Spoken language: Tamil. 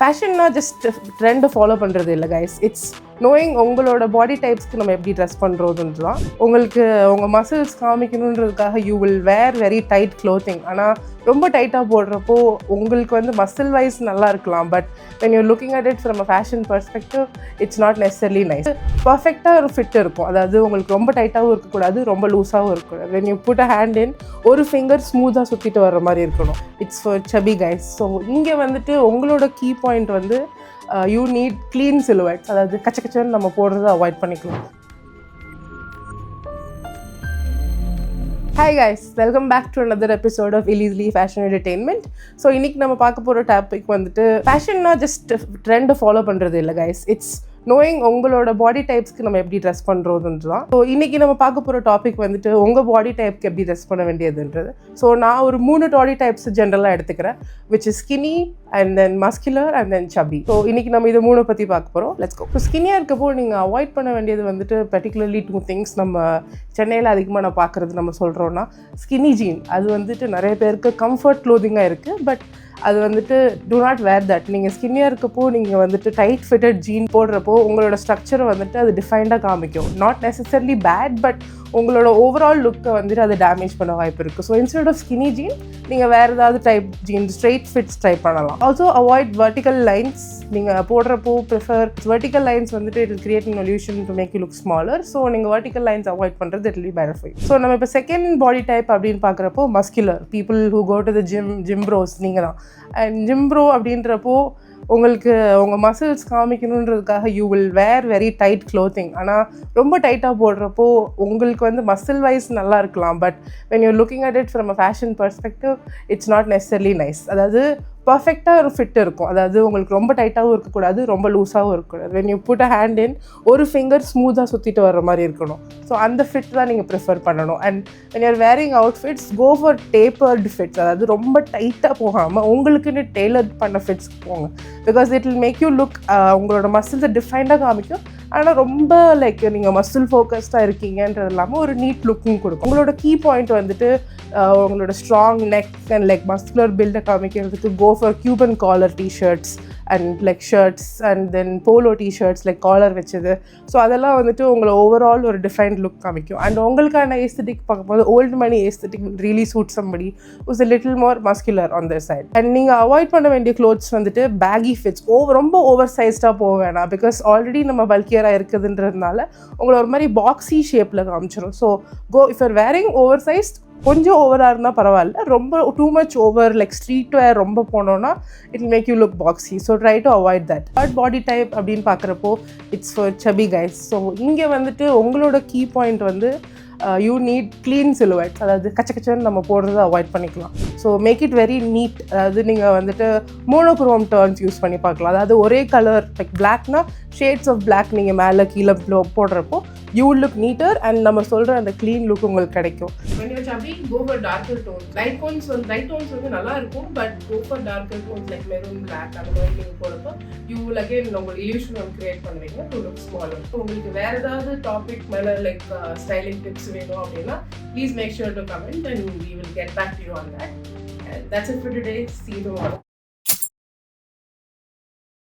ஃபேஷன்னா ஜஸ்ட் ட்ரெண்டை ஃபாலோ பண்ணுறது இல்லை கைஸ். இட்ஸ் நோயிங் உங்களோட பாடி டைப்ஸ்க்கு நம்ம எப்படி ட்ரெஸ் பண்ணுறோன்றது தான். உங்களுக்கு உங்கள் மசில்ஸ் காமிக்கணுன்றதுக்காக you will wear very tight clothing. ஆனால் ரொம்ப டைட்டாக போடுறப்போ உங்களுக்கு வந்து மசில் வைஸ் நல்லா இருக்கலாம். But when you looking at it from a fashion perspective it's not necessarily nice. பர்ஃபெக்டாக ஒரு ஃபிட் இருக்கும். அதாவது உங்களுக்கு ரொம்ப டைட்டாகவும் இருக்கக்கூடாது, ரொம்ப லூஸாகவும் இருக்கக்கூடாது. When you put a hand in ஒரு ஃபிங்கர் ஸ்மூத்தாக சுற்றிட்டு வர்ற மாதிரி இருக்கணும். It's for chubby guys. So இங்கே வந்துட்டு உங்களோட கீ பாயிண்ட் வந்து யூ நீட் க்ளீன் சிலுவைட்ஸ். அதாவது கச்சன்னு நம்ம போடுறதை அவாய்ட் பண்ணிக்கலாம். Hi guys, welcome back to another episode of Illegally Fashion Entertainment. So இன்னைக்கு நம்ம பார்க்க போகிற டாபிக் வந்துட்டு ஃபேஷன்னா ஜஸ்ட் ட்ரெண்டை ஃபாலோ பண்ணுறது இல்லை கைஸ். இட்ஸ் நோயிங் உங்களோட பாடி டைப்ஸ்க்கு நம்ம எப்படி ட்ரெஸ் பண்ணுறதுன்றது தான். ஸோ இன்றைக்கி நம்ம பார்க்க போகிற டாபிக் வந்துட்டு உங்கள் பாடி டைப்க்கு எப்படி ட்ரெஸ் பண்ண வேண்டியதுன்றது. ஸோ நான் ஒரு 3 பாடி டைப்ஸ் ஜென்ரலாக எடுத்துக்கிறேன், which is skinny and then muscular and then chubby. So இன்றைக்கி நம்ம இது 3 பற்றி பார்க்க போகிறோம். Let's go. ஸோ ஸ்கினியாக இருக்கப்போ நீங்கள் அவாய்ட் பண்ண வேண்டியது வந்துட்டு பர்டிகுலர்லி 2 திங்ஸ். நம்ம சென்னையில் அதிகமாக நான் பார்க்குறது நம்ம சொல்கிறோன்னா ஸ்கினி ஜீன். அது வந்துட்டு நிறைய பேருக்கு கம்ஃபர்ட் க்ளோதிங்காக இருக்குது. பட் அது வந்துட்டு டூ நாட் வேர் தட். நீங்கள் ஸ்கின்னியாக இருக்கப்போ நீங்கள் வந்துட்டு டைட் ஃபிட்டட் ஜீன் போடுறப்போ உங்களோட ஸ்ட்ரக்சரை வந்துட்டு அது டிஃபைன்டாக காமிக்கும். நாட் நெசசர்லி பேட், பட் உங்களோட ஓவரால் லுக்கை வந்துட்டு அது டேமேஜ் பண்ண வாய்ப்பு இருக்குது. So instead of skinny jean நீங்கள் வேறு ஏதாவது type jean straight fits try பண்ணலாம். Also avoid vertical lines. நீங்கள் போடுறப்போ ப்ரிஃபர் வெர்டிக்கல் லைன்ஸ் வந்துட்டு it'll create an illusion to make you look smaller. So நீங்கள் வெர்டிக்கல் லைன்ஸ் அவாய்ட் பண்ணுறது it will be better for you. So நம்ம இப்போ செகண்ட் பாடி டைப் அப்படின்னு பார்க்குறப்போ muscular people who go to the gym bros நீங்கள் தான். அண்ட் ஜிம் ப்ரோ அப்படின்றப்போ உங்களுக்கு உங்கள் மசில்ஸ் காமிக்கணுன்றதுக்காக you will wear very tight clothing. ஆனால் ரொம்ப டைட்டாக போடுறப்போ உங்களுக்கு வந்து மசில் வைஸ் நல்லா இருக்கலாம். But when you looking at it from a fashion perspective it's not necessarily nice. அதாவது பர்ஃபெக்டாக ஒரு ஃபிட் இருக்கும். அதாவது உங்களுக்கு ரொம்ப டைட்டாகவும் இருக்கக்கூடாது, ரொம்ப லூஸாகவும் இருக்கக்கூடாது. When you put a hand in ஒரு ஃபிங்கர் ஸ்மூத்தாக சுற்றிட்டு வர்ற மாதிரி இருக்கணும். ஸோ அந்த ஃபிட் தான் நீங்கள் ப்ரிஃபர் பண்ணணும். And when you're wearing out fits go for tapered fits. அதாவது ரொம்ப டைட்டாக போகாமல் உங்களுக்குன்னு டெய்லர் பண்ண ஃபிட்ஸ்க்கு போங்க. Because it will make you look உங்களோட மசில்ஸை டிஃபைன்டாக காமிக்கும். ஆனால் ரொம்ப லைக் நீங்கள் மசில் ஃபோக்கஸ்டாக இருக்கீங்கன்றது இல்லாமல் ஒரு நீட் லுக்கும் கொடுக்கும். உங்களோட கீ பாயிண்ட் வந்துட்டு உங்களோட strong neck and like muscular பில்டை காமிக்கிறதுக்கு go for Cuban collar T-shirts and like shirts and then polo T-shirts like collar வச்சது. ஸோ அதெல்லாம் வந்துட்டு உங்களை ஓவரால் ஒரு டிஃபைன்ட் லுக் காமிக்கும். அண்ட் உங்களுக்கான ஏஸ்தட்டிக் பார்க்கும்போது old money aesthetic will really suit somebody was a little more muscular on their side. And நீங்கள் அவாய்ட் பண்ண வேண்டிய க்ளோத்ஸ் வந்துட்டு பேகி ஃபிட்ஸ். ரொம்ப ஓவர் சைஸ்டாக போக வேணாம். பிகாஸ் ஆல்ரெடி நம்ம பல்கியராக இருக்குதுன்றதுனால உங்களை ஒரு மாதிரி பாக்ஸி ஷேப்பில் காமிச்சிடும். So go if you're wearing oversized, கொஞ்சம் ஓவராக இருந்தால் பரவாயில்ல. ரொம்ப too much over like street wear ரொம்ப போனோன்னா it will make you look boxy. So try to avoid that. Third body type அப்படின்னு பார்க்குறப்போ it's for chubby guys. So இங்கே வந்துட்டு உங்களோட கீ பாயிண்ட் வந்து யூ நீட் க்ளீன் சிலுவைட்ஸ். அதாவது கச்சன்னு நம்ம போடுறதை அவாய்ட் பண்ணிக்கலாம். So make it very neat. அதாவது நீங்கள் வந்துட்டு மோனோக்ரோம் டர்ன்ஸ் யூஸ் பண்ணி பார்க்கலாம். அதாவது ஒரே கலர் லைக் பிளாக்னா ஷேட்ஸ் ஆஃப் பிளாக் நீங்கள் மேலே கீழே போடுறப்போ you will look neater and நம்ம சொல்கிற அந்த க்ளீன் லுக் உங்களுக்கு கிடைக்கும். When you're chubby, go for darker tones. Light tones வந்து நல்லா இருக்கும். But go for darker tones like maroon, black அந்த மாதிரி நீங்கள் போடுறப்போ you will again உங்கள் illusion கிரியேட் பண்ணுவீங்க to look smaller. உங்களுக்கு வேறு ஏதாவது டாபிக் மேலே லைக் ஸ்டைலிங் டிப்ஸ் வேணும் அப்படின்னா please make sure to comment and we will get back to you on that. And that's it for today. See you tomorrow.